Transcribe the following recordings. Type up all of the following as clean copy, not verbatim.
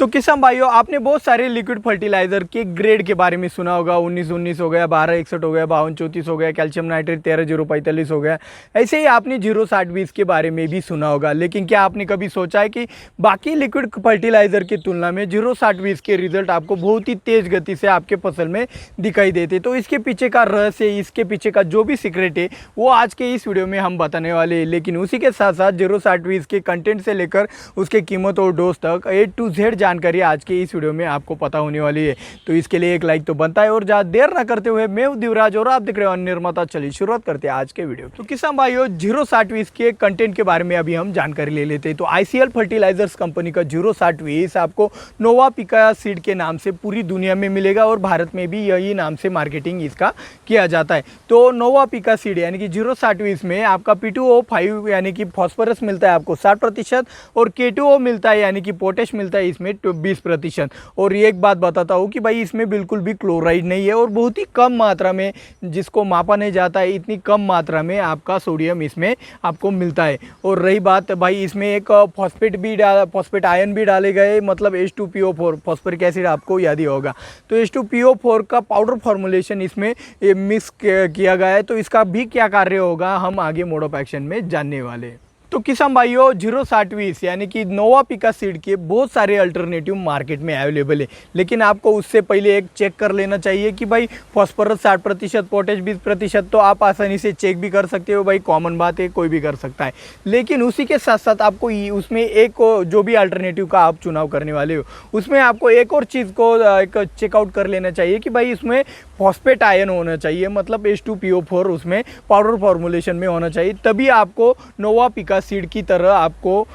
तो किसान भाइयों, आपने बहुत सारे लिक्विड फर्टिलाइजर के ग्रेड के बारे में सुना होगा। 19-19 हो गया, 12-61 हो गया, 52-34 हो गया, कैल्शियम नाइट्रेट 13-045 हो गया। ऐसे ही आपने 0-60-20 के बारे में भी सुना होगा। लेकिन क्या आपने कभी सोचा है कि बाकी लिक्विड फर्टिलाइजर की तुलना में 0-60-20 के रिजल्ट आपको बहुत ही तेज गति से आपके फसल में दिखाई देते? तो इसके पीछे का रहस्य, इसके पीछे का जो भी सीक्रेट है, वो आज के इस वीडियो में हम बताने वाले हैं। लेकिन उसी के साथ साथ 0-60-20 के कंटेंट से लेकर उसके कीमत और डोज तक A to Z जानकारी आज के इस वीडियो में आपको पता होने वाली है। तो इसके लिए एक लाइक तो बनता है। और ज़्यादा देर ना करते हुए मैं हूं दिवराज और आप देख रहे हो निर्माता। चलिए शुरुआत करते हैं आज के वीडियो। तो किसान भाइयों, 0-60-20 के कंटेंट के बारे में अभी हम जानकारी ले लेते हैं। तो ICL फर्टिलाइजर्स कंपनी का 0-60-20 आपको नोवा पिका सीड के नाम से पूरी दुनिया में मिलेगा और भारत में भी यही नाम से मार्केटिंग इसका किया जाता है। तो नोवा पिका सीड यानी कि 0-60-20 में आपका P2O5 यानी कि फॉस्फोरस मिलता है आपको 60% और K2O मिलता है यानी कि पोटेश मिलता है इसमें 20%। और ये एक बात बताता हूँ कि भाई इसमें बिल्कुल भी क्लोराइड नहीं है और बहुत ही कम मात्रा में, जिसको मापा नहीं जाता है, इतनी कम मात्रा में आपका सोडियम इसमें आपको मिलता है। और रही बात भाई, इसमें एक फॉस्फेट आयन भी डाले गए, मतलब H2PO4 फॉस्फोरिक एसिड आपको याद ही होगा। तो H2PO4 का पाउडर फॉर्मुलेशन इसमें मिक्स किया गया है। तो इसका भी क्या कार्य होगा हम आगे मोड ऑफ एक्शन में जानने वाले हैं। तो किसान भाइयों, 0-60-20 यानी कि नोवा पिका सीड के बहुत सारे अल्टरनेटिव मार्केट में अवेलेबल है। लेकिन आपको उससे पहले एक चेक कर लेना चाहिए कि भाई फॉस्फोरस 60%, पोटेश 20%, तो आप आसानी से चेक भी कर सकते हो भाई, कॉमन बात है, कोई भी कर सकता है। लेकिन उसी के साथ साथ आपको उसमें एक जो भी अल्टरनेटिव का आप चुनाव करने वाले हो, उसमें आपको एक और चीज़ को एक चेकआउट कर लेना चाहिए कि भाई इसमें फॉस्फेट आयन होना चाहिए, मतलब H2PO4 उसमें पाउडर फॉर्मुलेशन में होना चाहिए। तभी आपको नोवा पिका सीड की तरह आपको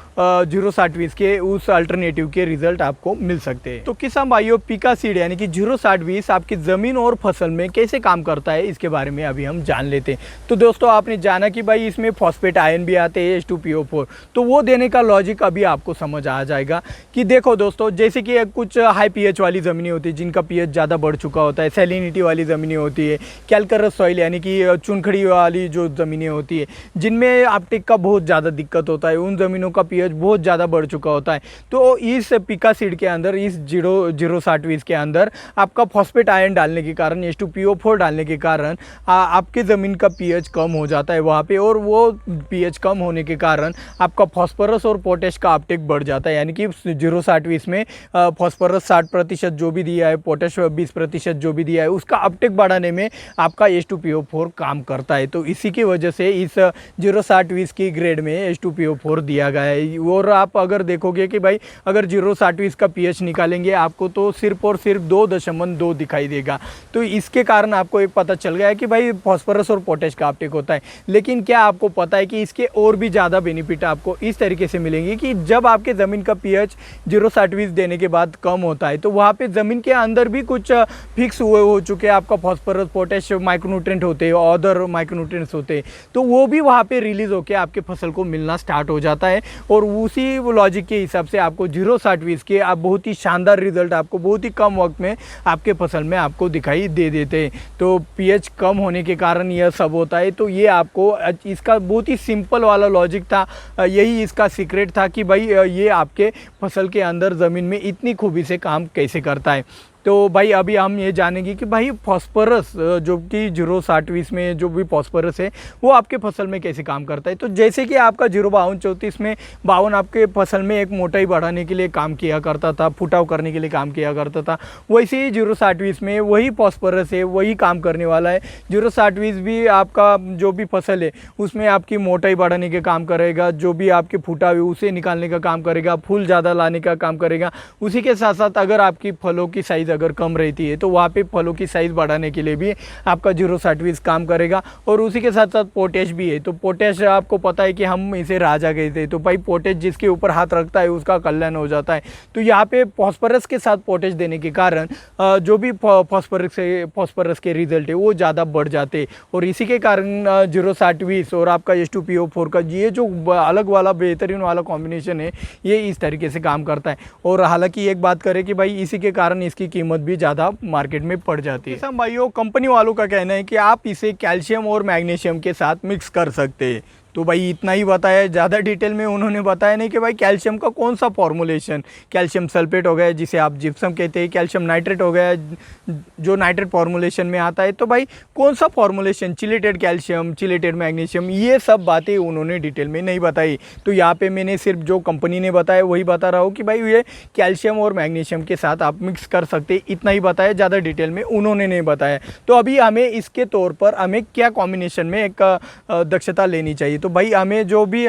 0-60-20 के उस अल्टरनेटिव के रिजल्ट आपको मिल सकते हैं। तो किसान भाइयों, पिका सीड यानी कि 0-60-20 आपकी ज़मीन और फसल में कैसे काम करता है, इसके बारे में अभी हम जान लेते हैं। तो दोस्तों, आपने जाना कि भाई इसमें फॉस्फेट आयन भी आते हैं H2PO4, तो वो देने का लॉजिक अभी आपको समझ आ जाएगा। कि देखो दोस्तों, जैसे कि कुछ हाई pH वाली ज़मीनें होती है, जिनका pH ज़्यादा बढ़ चुका होता है, सैलिनिटी वाली ज़मीनें होती है, कैल्करस सॉइल यानी कि चुनखड़ी वाली जो ज़मीनें होती है, जिनमें अपटेक का बहुत ज़्यादा दिक्कत होता है, उन ज़मीनों का pH बहुत ज़्यादा बढ़ चुका होता है। तो इस पिका सीड के अंदर, इस 0-60-20 के अंदर आपका फॉस्फेट आयन डालने के कारण, H2PO4 डालने के कारण आपके ज़मीन का pH कम हो जाता है वहाँ पे। और वो pH कम होने के कारण आपका फॉस्फोरस और पोटेश का अपटेक बढ़ जाता है। यानी कि 0-60-20 में फॉस्फोरस 60% जो भी दिया है, पोटेश 20% जो भी दिया है, उसका अपटेक बढ़ाने में आपका H2PO4 काम करता है। तो इसी की वजह से इस 0-60-20 की ग्रेड में H2PO4 दिया गया है। और आप अगर देखोगे कि भाई अगर 0-60-20 का pH निकालेंगे आपको, तो सिर्फ और सिर्फ 2.2 दिखाई देगा। तो इसके कारण आपको एक पता चल गया है कि भाई फॉस्फोरस और पोटेश का अपटेक होता है। लेकिन क्या आपको पता है कि इसके और भी ज़्यादा बेनिफिट आपको इस तरीके से मिलेंगे कि जब आपके ज़मीन का pH 0-60-20 देने के बाद कम होता है, तो वहाँ पे ज़मीन के अंदर भी कुछ फिक्स हुए हो चुके हैं आपका फॉस्फोरस, पोटेश माइक्रोन्यूट्रिएंट होते हैं, अदर माइक्रोन्यूट्रिएंट्स होते हैं, तो वो भी वहाँ पे रिलीज़ होकर आपके फसल को मिलना स्टार्ट हो जाता है। और उसी लॉजिक के हिसाब से आपको 0-60-20 के आप बहुत ही शानदार रिजल्ट आपको बहुत ही कम वक्त में आपके फसल में आपको दिखाई दे देते हैं। तो pH कम होने के कारण यह सब होता है। तो ये आपको इसका बहुत ही सिंपल वाला लॉजिक था, यही इसका सीक्रेट था कि भाई ये आपके फसल के अंदर ज़मीन में इतनी खूबी से काम कैसे करता है। तो भाई अभी हम ये जानेंगे कि भाई फॉस्फोरस, जो कि 0-60-20 में जो भी फॉस्फोरस है, वो आपके फसल में कैसे काम करता है। तो जैसे कि आपका 0-52-34 में 52 आपके फसल में एक मोटाई बढ़ाने के लिए काम किया करता था, फुटाव करने के लिए काम किया करता था, वैसे ही 0-60-20 में वही फॉस्फोरस है, वही काम करने वाला है। 0-60-20 भी आपका जो भी फसल है उसमें आपकी मोटाई बढ़ाने के काम करेगा, जो भी आपके फुटाव है उसे निकालने का काम करेगा, फूल ज़्यादा लाने का काम करेगा। उसी के साथ साथ अगर आपकी फलों की साइज़ अगर कम रहती है, तो वहाँ पे फलों की साइज़ बढ़ाने के लिए भी आपका 0-60-20 काम करेगा। और उसी के साथ साथ पोटेश भी है। तो पोटेश आपको पता है कि हम इसे राजा कहते हैं। तो भाई पोटेश जिसके ऊपर हाथ रखता है उसका कल्याण हो जाता है। तो यहाँ पे फॉस्फोरस के साथ पोटेश देने के कारण जो भी फॉस्फोरस के रिजल्ट है वो ज़्यादा बढ़ जाते हैं। और इसी के कारण 0-60-20 और आपका H2PO4 का ये जो अलग वाला बेहतरीन वाला कॉम्बिनेशन है, ये इस तरीके से काम करता है। और हालांकि एक बात करें कि भाई इसी के कारण इसकी कीमत भी ज़्यादा मार्केट में पड़ जाती है। किसान भाइयों, कंपनी वालों का कहना है कि आप इसे कैल्शियम और मैग्नीशियम के साथ मिक्स कर सकते हैं। तो भाई इतना ही बताया, ज़्यादा डिटेल में उन्होंने बताया नहीं कि भाई कैल्शियम का कौन सा फॉर्मुलेशन, कैल्शियम सल्फेट हो गया जिसे आप जिप्सम कहते हैं, कैल्शियम नाइट्रेट हो गया जो नाइट्रेट फॉर्मुलेशन में आता है, तो भाई कौन सा formulation, chelated calcium, chelated magnesium, ये सब बातें उन्होंने डिटेल में नहीं बताई। तो यहाँ पे मैंने सिर्फ जो कंपनी ने बताया वही बता रहा हूँ कि भाई ये कैल्शियम और मैग्नीशियम के साथ आप मिक्स कर सकते, इतना ही बताया, ज़्यादा डिटेल में उन्होंने नहीं बताया। तो अभी हमें इसके तौर पर हमें क्या कॉम्बिनेशन में एक दक्षता लेनी चाहिए, तो भाई हमें जो भी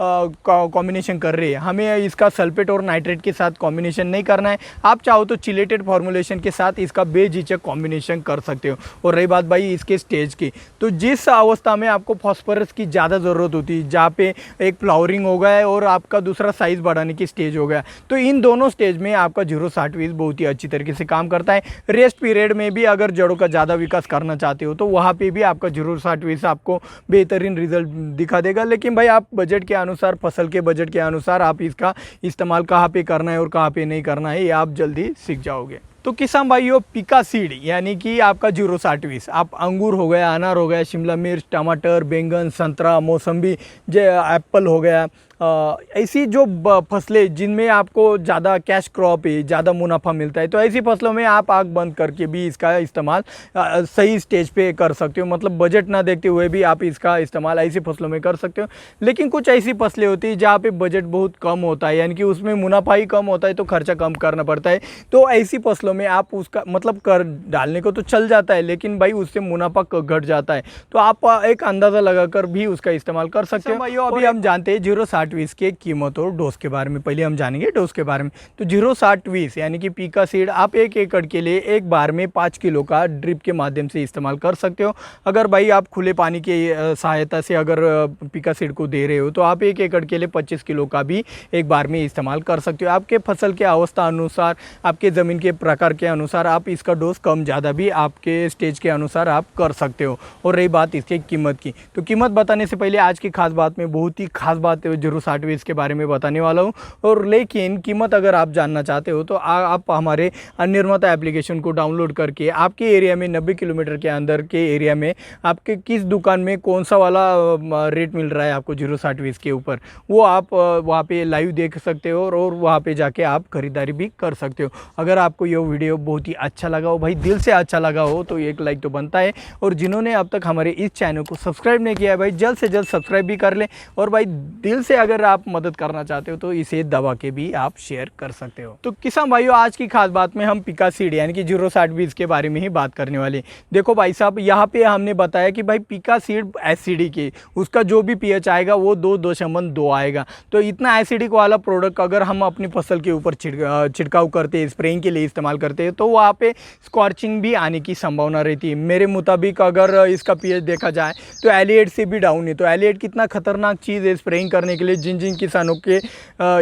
कॉम्बिनेशन कर रहे हैं, हमें इसका सल्फेट और नाइट्रेट के साथ कॉम्बिनेशन नहीं करना है। आप चाहो तो चिलेटेड फॉर्मुलेशन के साथ इसका बेझिझक कॉम्बिनेशन कर सकते हो। और रही बात भाई इसके स्टेज की, तो जिस अवस्था में आपको फॉस्फोरस की ज़्यादा ज़रूरत होती है, जहाँ पे एक फ्लावरिंग हो गया है और आपका दूसरा साइज़ बढ़ाने की स्टेज हो गया, तो इन दोनों स्टेज में आपका 06020 बहुत ही अच्छी तरीके से काम करता है। रेस्ट पीरियड में भी अगर जड़ों का ज़्यादा विकास करना चाहते हो तो वहाँ पे भी आपका 06020 आपको बेहतरीन रिजल्ट दिखा देगा। लेकिन भाई आप बजट के अनुसार, फसल के बजट के अनुसार आप इसका इस्तेमाल कहाँ पे करना है और कहाँ पे नहीं करना है, ये आप जल्दी सीख जाओगे। तो किसान भाइयों, पिका सीड यानी कि आपका 06020, आप अंगूर हो गया, अनार हो गया, शिमला मिर्च, टमाटर, बैंगन, संतरा, मौसम्बी, एप्पल हो गया, ऐसी जो फसलें जिनमें आपको ज़्यादा कैश क्रॉप है, ज़्यादा मुनाफा मिलता है, तो ऐसी फसलों में आप आग बंद करके भी इसका इस्तेमाल सही स्टेज पे कर सकते हो। मतलब बजट ना देखते हुए भी आप इसका इस्तेमाल ऐसी फसलों में कर सकते हो। लेकिन कुछ ऐसी फसलें होती है जहाँ पे बजट बहुत कम होता है, यानी कि उसमें मुनाफा ही कम होता है तो खर्चा कम करना पड़ता है। तो ऐसी फसलों में आप उसका मतलब कर डालने को तो चल जाता है, लेकिन भाई उससे मुनाफा घट जाता है। तो आप एक अंदाज़ा लगाकर भी उसका इस्तेमाल कर सकते हो। भाइयों, अभी हम जानते हैं 06020 के कीमत और डोज के बारे में। पहले हम जानेंगे डोज के बारे में। तो 06020 यानी कि पिका सीड आप 1 एकड़ के लिए एक बार में 5 किलो का ड्रिप के माध्यम से इस्तेमाल कर सकते हो। अगर भाई आप खुले पानी की सहायता से अगर पिका सीड को दे रहे हो तो आप 1 एकड़ के लिए 25 किलो का भी एक बार में इस्तेमाल कर सकते हो। आपके फसल के अवस्था अनुसार, आपके ज़मीन के प्रकार के अनुसार आप इसका डोज कम ज़्यादा भी आपके स्टेज के अनुसार आप कर सकते हो। और रही बात इसके कीमत की, तो कीमत बताने से पहले आज की खास बात में, बहुत ही खास बात 06020 के बारे में बताने वाला हूँ। और लेकिन कीमत अगर आप जानना चाहते हो तो आप हमारे निर्माता एप्लीकेशन को डाउनलोड करके आपके एरिया में 90 किलोमीटर के अंदर के एरिया में आपके किस दुकान में कौन सा वाला रेट मिल रहा है आपको 06020 के ऊपर, वो आप वहाँ पे लाइव देख सकते हो और वहाँ पे जाके आप खरीदारी भी कर सकते हो। अगर आपको ये वीडियो बहुत ही अच्छा लगा हो, भाई दिल से अच्छा लगा हो, तो एक लाइक तो बनता है। और जिन्होंने अब तक हमारे इस चैनल को सब्सक्राइब नहीं किया है भाई, जल्द से जल्द सब्सक्राइब भी कर लें। और भाई दिल से अगर आप मदद करना चाहते हो तो इसे दबा के भी आप शेयर कर सकते हो। तो किसान भाइयों, आज की खास बात में हम पिका सीड यानी कि 06020 के बारे में ही बात करने वाले। देखो भाई साहब, यहाँ पे हमने बताया कि भाई पिका सीड एसिडिक है, उसका जो भी पीएच आएगा वो 2.2 आएगा। तो इतना एसिडिक वाला प्रोडक्ट अगर हम अपनी फसल के ऊपर छिड़काव करते हैं, स्प्रेइंग के लिए इस्तेमाल करते हैं, तो वहाँ पे स्कॉर्चिंग भी आने की संभावना रहती है। मेरे मुताबिक अगर इसका पीएच देखा जाए तो एलिएट से भी डाउन है। तो एलिएट कितना खतरनाक चीज़ है स्प्रेइंग करने के लिए। जिन जिन किसानों के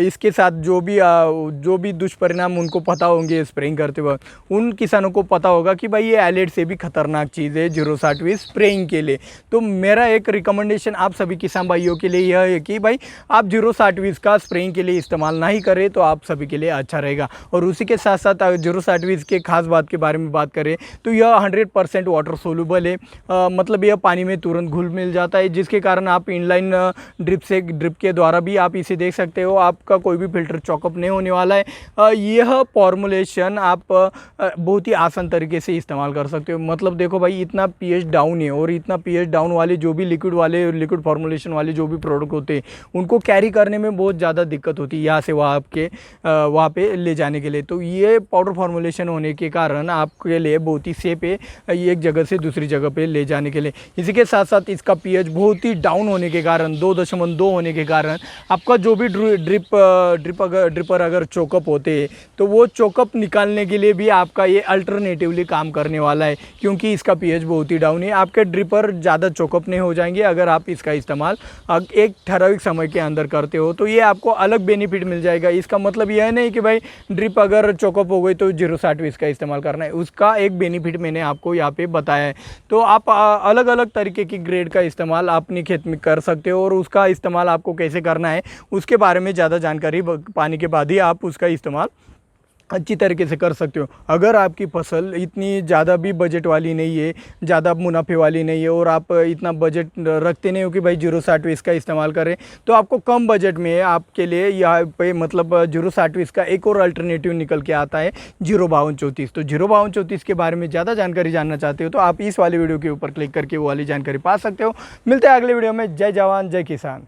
इसके साथ जो भी दुष्परिणाम उनको पता होंगे स्प्रेइंग करते वक्त, उन किसानों को पता होगा कि भाई ये एलिएट से भी खतरनाक चीज़ है 06020 स्प्रेइंग के लिए। तो मेरा एक रिकमेंडेशन आप सभी किसान भाइयों के लिए यह है कि भाई आप 06020 का स्प्रेइंग के लिए इस्तेमाल नहीं करें तो आप सभी के लिए अच्छा रहेगा। और उसी के साथ साथ 06020 के खास बात के बारे में बात करें तो यह 100% वाटर सोल्यूबल है। मतलब यह पानी में तुरंत घुल मिल जाता है, जिसके कारण आप इनलाइन ड्रिप के द्वारा भी आप इसे देख सकते हो। आपका कोई भी फिल्टर चॉकअप नहीं होने वाला है। यह फॉर्मुलेशन आप बहुत ही आसान तरीके से इस्तेमाल कर सकते हो। मतलब देखो भाई, इतना पीएच डाउन है और इतना पीएच डाउन वाले जो भी लिक्विड फॉर्मुलेशन वाले जो भी प्रोडक्ट होते हैं उनको कैरी करने में बहुत ज़्यादा दिक्कत होती है यहाँ से वहाँ पे ले जाने के लिए। तो ये पाउडर फॉर्मुलेशन होने के कारण आपके लिए बहुत ही सेफ है एक जगह से दूसरी जगह पे ले जाने के लिए। इसी के साथ साथ इसका पीएच बहुत ही डाउन होने के कारण, 2.2 होने के कारण आपका जो भी ड्रिपर अगर चोकअप होते हैं तो वो चोकअप निकालने के लिए भी आपका ये अल्टरनेटिवली काम करने वाला है, क्योंकि इसका पीएच बहुत ही डाउन है। आपके ड्रिपर ज़्यादा चोकअप नहीं हो जाएंगे अगर आप इसका इस्तेमाल एक ठराविक समय के अंदर करते हो, तो ये आपको अलग बेनिफिट मिल जाएगा। इसका मतलब यह नहीं कि भाई ड्रिप अगर चोकअप हो गई तो 06020 का इस्तेमाल करना है, उसका एक बेनिफिट मैंने आपको यहाँ पे बताया है। तो आप अलग अलग तरीके की ग्रेड का इस्तेमाल अपने खेत में कर सकते हो और उसका इस्तेमाल आपको कैसे करना है उसके बारे में ज़्यादा जानकारी पाने के बाद ही आप उसका इस्तेमाल अच्छी तरीके से कर सकते हो। अगर आपकी फसल इतनी ज़्यादा भी बजट वाली नहीं है, ज़्यादा मुनाफे वाली नहीं है और आप इतना बजट रखते नहीं हो कि भाई 0-60-20 का इस्तेमाल करें, तो आपको कम बजट में आपके लिए यहाँ पे मतलब 0-60-20 का एक और अल्टरनेटिव निकल के आता है 0-52-34। तो 0-52-34 के बारे में ज़्यादा जानकारी जानना चाहते हो तो आप इस वाली वीडियो के ऊपर क्लिक करके वो वाली जानकारी पा सकते हो। मिलते हैं अगले वीडियो में। जय जवान जय किसान।